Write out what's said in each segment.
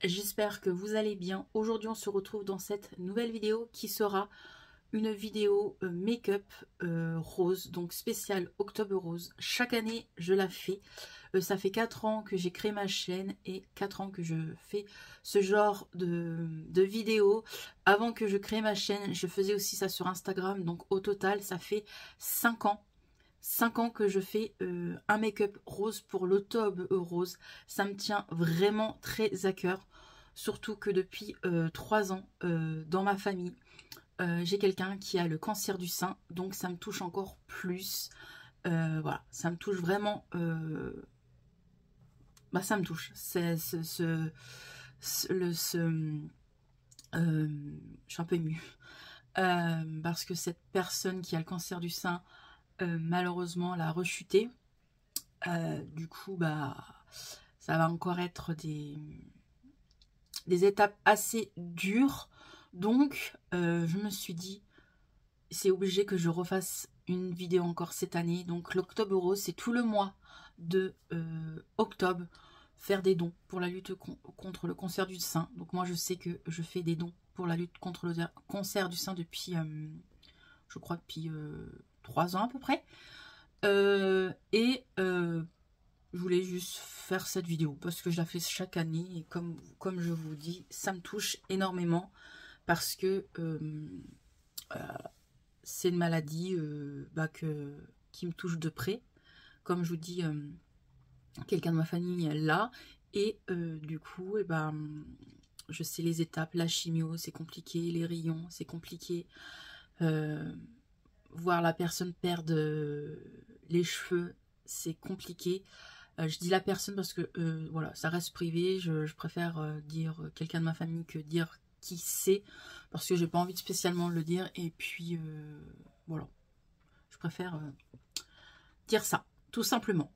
j'espère que vous allez bien. Aujourd'hui on se retrouve dans cette nouvelle vidéo qui sera une vidéo make-up rose, donc spéciale Octobre Rose. Chaque année je la fais. Ça fait 4 ans que j'ai créé ma chaîne et 4 ans que je fais ce genre de vidéos. Avant que je crée ma chaîne, je faisais aussi ça sur Instagram, donc au total ça fait 5 ans. 5 ans que je fais un make-up rose pour l'Octobre Rose. Ça me tient vraiment très à cœur. Surtout que depuis 3 ans, dans ma famille, j'ai quelqu'un qui a le cancer du sein. Donc ça me touche encore plus. Voilà, ça me touche vraiment. Bah ça me touche. Je suis un peu émue. Parce que cette personne qui a le cancer du sein, malheureusement, elle a rechuté. Du coup, bah, ça va encore être des étapes assez dures. Donc, je me suis dit, c'est obligé que je refasse une vidéo encore cette année. Donc, l'Octobre Rose, c'est tout le mois de octobre, faire des dons pour la lutte contre le cancer du sein. Donc, moi, je sais que je fais des dons pour la lutte contre le cancer du sein depuis, je crois, depuis 3 ans à peu près. Je voulais juste faire cette vidéo parce que je la fais chaque année et comme je vous dis, ça me touche énormément parce que c'est une maladie qui me touche de près. Comme je vous dis, quelqu'un de ma famille l'a et du coup, je sais les étapes. La chimio, c'est compliqué, les rayons, c'est compliqué. Voir la personne perdre les cheveux, c'est compliqué. Je dis la personne parce que voilà, ça reste privé. Je préfère dire quelqu'un de ma famille que dire qui c'est, parce que j'ai pas envie de spécialement le dire. Et puis voilà, je préfère dire ça, tout simplement.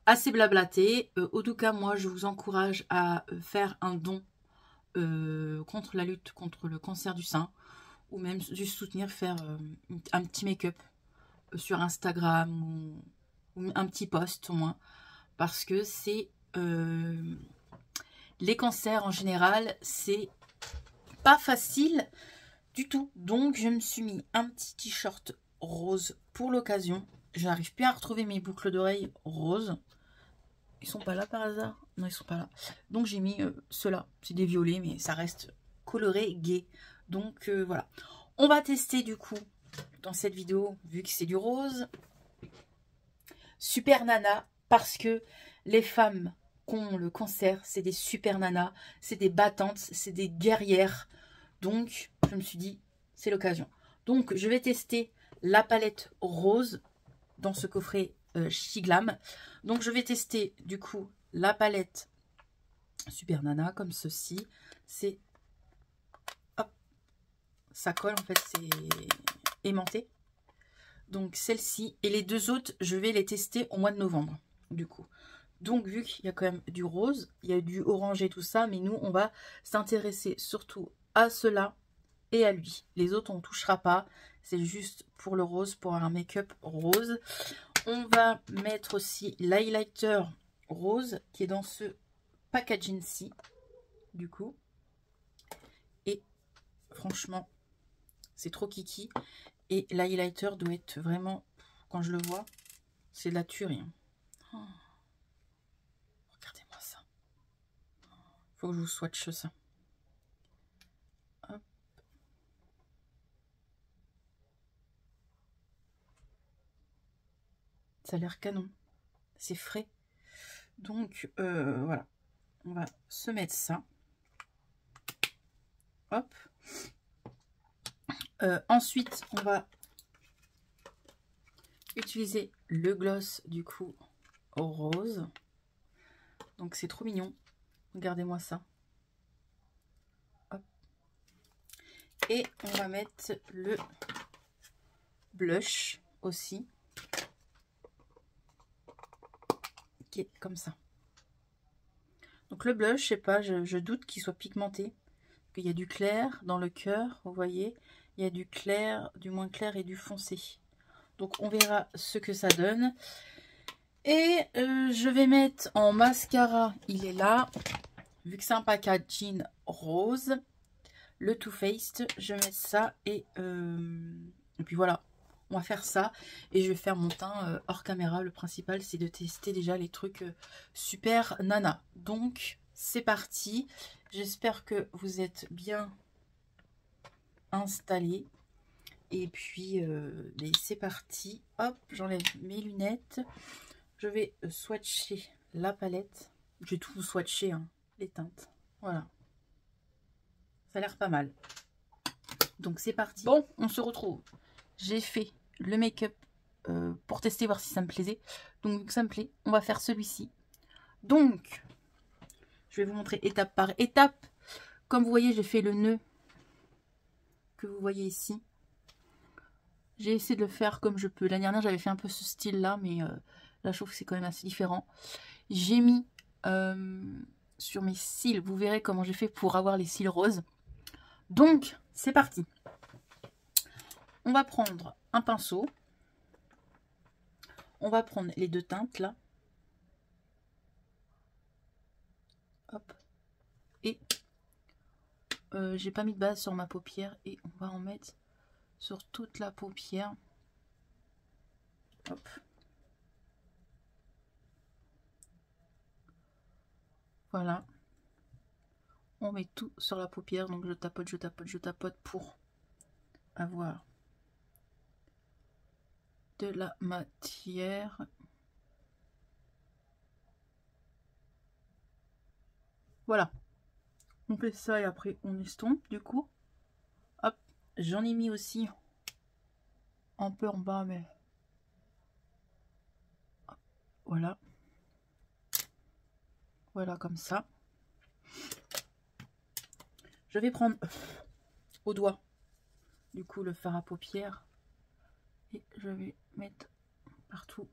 Assez blablaté. En tout cas, moi, je vous encourage à faire un don contre la lutte contre le cancer du sein, ou même juste soutenir, faire un petit make-up sur Instagram ou un petit post au moins, parce que c'est les cancers en général, c'est pas facile du tout. Donc je me suis mis un petit t-shirt rose pour l'occasion. Je n'arrive plus à retrouver mes boucles d'oreilles roses. Ils sont pas là par hasard? Non, ils sont pas là. Donc j'ai mis ceux-là. C'est des violets, mais ça reste coloré gai. Donc voilà. On va tester du coup dans cette vidéo, vu que c'est du rose, Super Nana, parce que les femmes qui ont le cancer, c'est des super nanas, c'est des battantes, c'est des guerrières. Donc je me suis dit, c'est l'occasion. Donc je vais tester la palette rose dans ce coffret Chiglam. Donc je vais tester du coup la palette Super Nana comme ceci. C'est, hop, ça colle en fait, c'est aimanté. Donc celle-ci et les deux autres, je vais les tester au mois de novembre du coup. Donc vu qu'il y a quand même du rose, il y a du orangé, tout ça, mais nous on va s'intéresser surtout à cela et à lui. Les autres on ne touchera pas, c'est juste pour le rose, pour un make-up rose. On va mettre aussi l'highlighter rose qui est dans ce packaging-ci du coup. Et franchement, c'est trop kiki. Et l'highlighter doit être vraiment, quand je le vois, c'est de la tuerie. Oh. Regardez-moi ça. Faut que je vous swatche ça. Hop. Ça a l'air canon. C'est frais. Donc, voilà. On va se mettre ça. Hop. Ensuite, on va utiliser le gloss du coup au rose. Donc c'est trop mignon. Regardez-moi ça. Hop. Et on va mettre le blush aussi, qui est comme ça. Donc le blush, je sais pas, je doute qu'il soit pigmenté. Il y a du clair dans le cœur, vous voyez. Il y a du clair, du moins clair et du foncé. Donc on verra ce que ça donne. Et je vais mettre en mascara, il est là, vu que c'est un packaging rose, le Too Faced, je mets ça et puis voilà. On va faire ça et je vais faire mon teint hors caméra. Le principal, c'est de tester déjà les trucs super nana. Donc, c'est parti. J'espère que vous êtes bien installés. Et puis, c'est parti. Hop, j'enlève mes lunettes. Je vais swatcher la palette. Je vais tout swatcher, hein, les teintes. Voilà. Ça a l'air pas mal. Donc, c'est parti. Bon, on se retrouve. J'ai fait le make-up pour tester, voir si ça me plaisait. Donc, vu que ça me plaît, on va faire celui-ci. Donc, je vais vous montrer étape par étape. Comme vous voyez, j'ai fait le nœud que vous voyez ici. J'ai essayé de le faire comme je peux. L'année dernière, j'avais fait un peu ce style-là, mais là, je trouve que c'est quand même assez différent. J'ai mis sur mes cils, vous verrez comment j'ai fait pour avoir les cils roses. Donc, c'est parti. On va prendre un pinceau. On va prendre les deux teintes, là. Hop. Et j'ai pas mis de base sur ma paupière et on va en mettre sur toute la paupière. Hop. Voilà. On met tout sur la paupière, donc je tapote, je tapote, je tapote pour avoir de la matière. Voilà. On fait ça et après on estompe du coup. Hop. J'en ai mis aussi un peu en bas, mais hop. Voilà. Voilà comme ça. Je vais prendre au doigt du coup le fard à paupières et je vais mettre partout.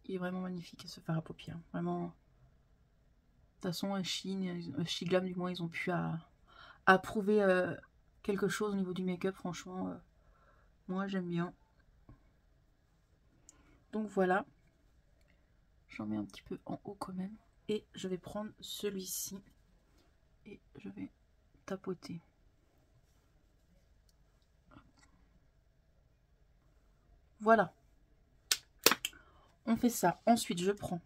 Il est vraiment magnifique ce fard à paupières. Vraiment. De toute façon, Shiglam du moins, ils ont pu approuver quelque chose au niveau du make-up. Franchement, moi j'aime bien. Donc voilà. J'en mets un petit peu en haut quand même. Et je vais prendre celui-ci. Et je vais tapoter. Voilà. On fait ça. Ensuite, je prends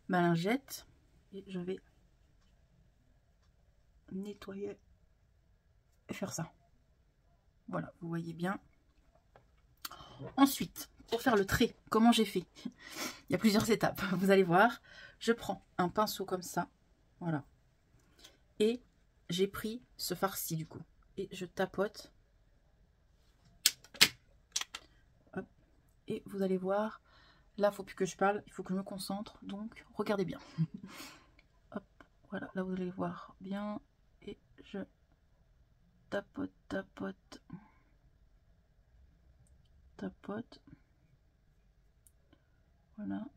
ma lingette. Et je vais nettoyer et faire ça. Voilà, vous voyez bien. Ensuite, pour faire le trait, comment j'ai fait? Il y a plusieurs étapes, vous allez voir. Je prends un pinceau comme ça. Voilà. Et j'ai pris ce farci du coup. Et je tapote. Hop. Et vous allez voir. Là, il ne faut plus que je parle. Il faut que je me concentre. Donc, regardez bien. Hop. Voilà. Là, vous allez voir bien. Et je tapote, tapote. Tapote. Voilà.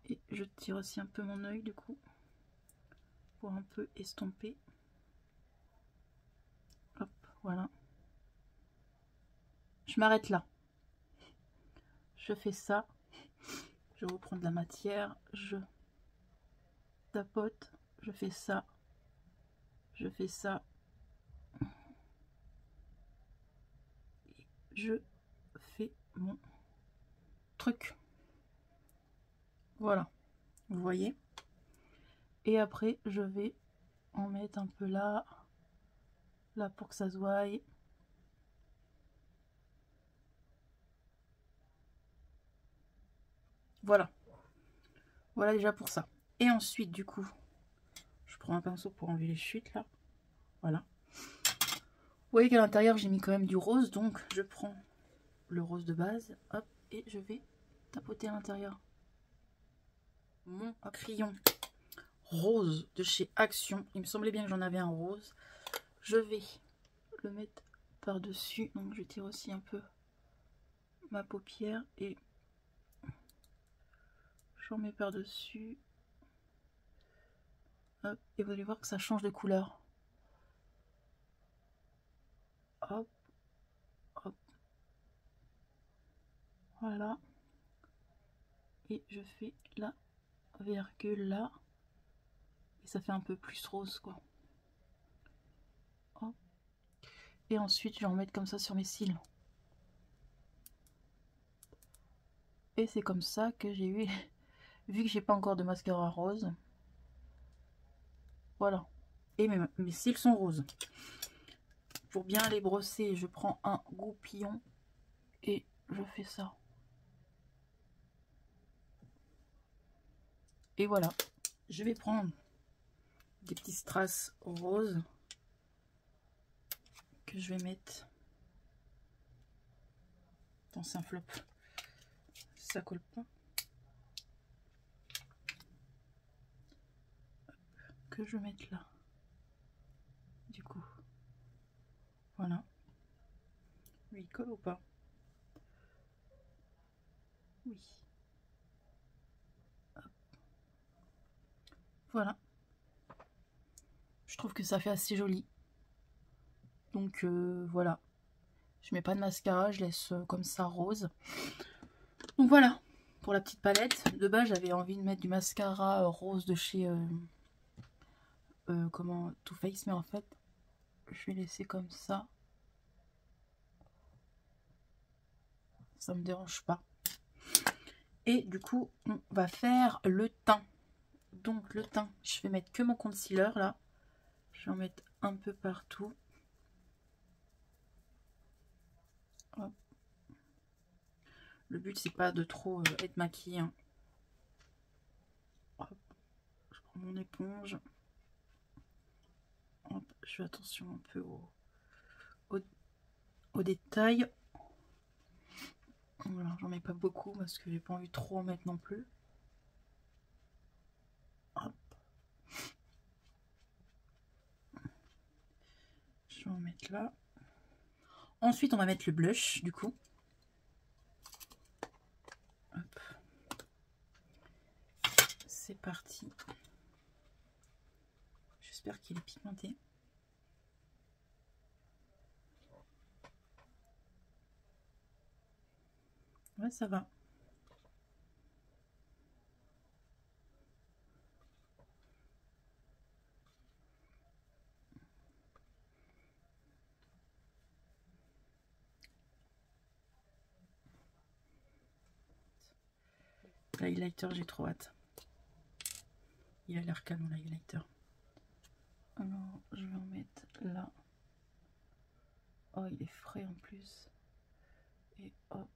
Et je tire aussi un peu mon œil du coup. Pour un peu estomper. Hop. Voilà. Je m'arrête là. Je fais ça. Je reprends de la matière. Je tapote. Je fais ça. Je fais ça. Et je fais mon truc. Voilà. Vous voyez? Et après, je vais en mettre un peu là. Là pour que ça se voie. Voilà. Voilà déjà pour ça. Et ensuite, du coup, je prends un pinceau pour enlever les chutes là. Voilà. Vous voyez qu'à l'intérieur, j'ai mis quand même du rose. Donc, je prends le rose de base. Hop. Et je vais tapoter à l'intérieur. Mon crayon rose de chez Action. Il me semblait bien que j'en avais un rose. Je vais le mettre par-dessus. Donc, je tire aussi un peu ma paupière. Et j'en mets par-dessus. Hop, et vous allez voir que ça change de couleur. Hop, hop. Voilà. Et je fais la virgule là. Et ça fait un peu plus rose quoi. Hop. Et ensuite je vais en mettre comme ça sur mes cils. Et c'est comme ça que j'ai eu, vu que j'ai pas encore de mascara rose. Voilà. Et mes cils sont roses. Pour bien les brosser, je prends un goupillon et je fais ça. Et voilà. Je vais prendre des petits strass roses que je vais mettre dans un flop. Ça colle pas. Que je vais mettre là. Du coup. Voilà. Oui, il colle ou pas? Oui. Hop. Voilà. Je trouve que ça fait assez joli. Donc voilà. Je mets pas de mascara, je laisse comme ça rose. Donc voilà. Pour la petite palette. De base, j'avais envie de mettre du mascara rose de chez Too Faced, mais en fait, je vais laisser comme ça. Ça me dérange pas. Et du coup, on va faire le teint. Donc le teint, je vais mettre que mon concealer là. Je vais en mettre un peu partout. Hop. Le but c'est pas de trop être maquillée. Hein. Hop. Je prends mon éponge. Hop. Je fais attention un peu aux détails. Voilà, j'en mets pas beaucoup parce que j'ai pas envie de trop en mettre non plus. Hop. Je vais en mettre là. Ensuite, on va mettre le blush du coup. Hop. C'est parti. J'espère qu'il est pigmenté. Ouais, ça va. L'highlighter, j'ai trop hâte. Il a l'air canon l'highlighter. Alors, je vais en mettre là. Oh, il est frais en plus. Et hop.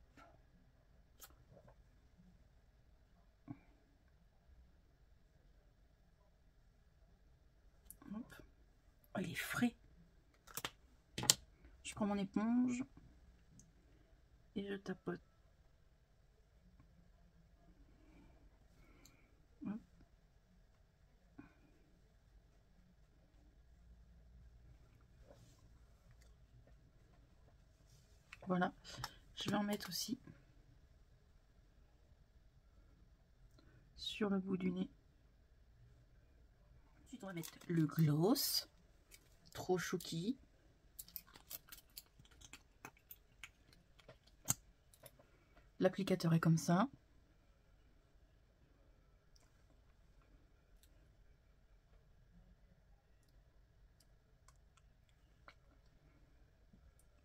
Hop. Oh, il est frais. Je prends mon éponge et je tapote. Hop. Voilà. Je vais en mettre aussi sur le bout du nez. Ensuite, on va mettre le gloss. Trop chouki. L'applicateur est comme ça.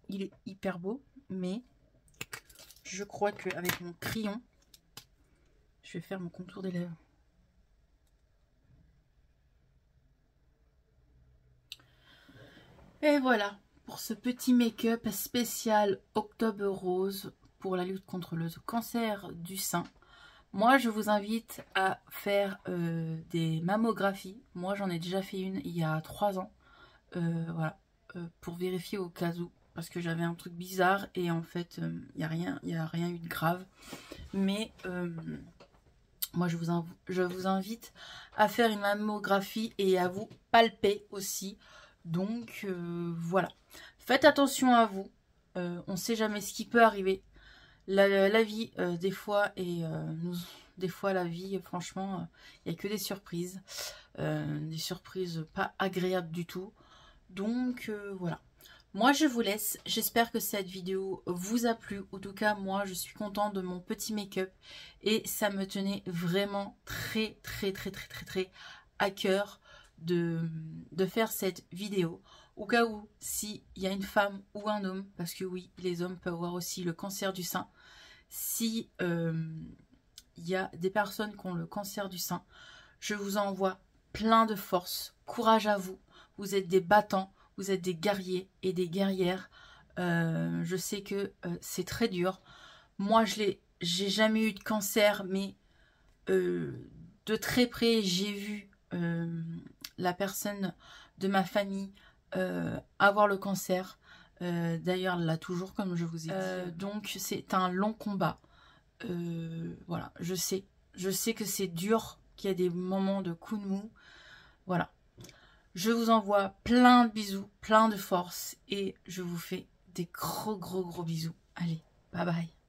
Il est hyper beau, mais je crois qu'avec mon crayon, je vais faire mon contour des lèvres. Et voilà pour ce petit make-up spécial Octobre Rose pour la lutte contre le cancer du sein. Moi, je vous invite à faire des mammographies. Moi, j'en ai déjà fait une il y a 3 ans. Voilà, pour vérifier au cas où. Parce que j'avais un truc bizarre et en fait, il n'y a rien eu de grave. Mais moi, je vous invite à faire une mammographie et à vous palper aussi. Donc, voilà. Faites attention à vous. On ne sait jamais ce qui peut arriver. La vie, des fois, des fois, la vie, franchement, il n'y a que des surprises. Des surprises pas agréables du tout. Donc, voilà. Moi, je vous laisse. J'espère que cette vidéo vous a plu. En tout cas, moi, je suis contente de mon petit make-up. Et ça me tenait vraiment très à cœur de faire cette vidéo. Au cas où, s'il y a une femme ou un homme, parce que oui, les hommes peuvent avoir aussi le cancer du sein. Si il y a des personnes qui ont le cancer du sein, je vous envoie plein de force. Courage à vous. Vous êtes des battants. Vous êtes des guerriers et des guerrières. Je sais que c'est très dur. Moi, j'ai jamais eu de cancer, mais de très près, j'ai vu la personne de ma famille avoir le cancer. D'ailleurs, elle l'a toujours, comme je vous ai dit. Donc, c'est un long combat. Voilà, je sais que c'est dur, qu'il y a des moments de coups de mou. Voilà. Je vous envoie plein de bisous, plein de force et je vous fais des gros bisous. Allez, bye bye.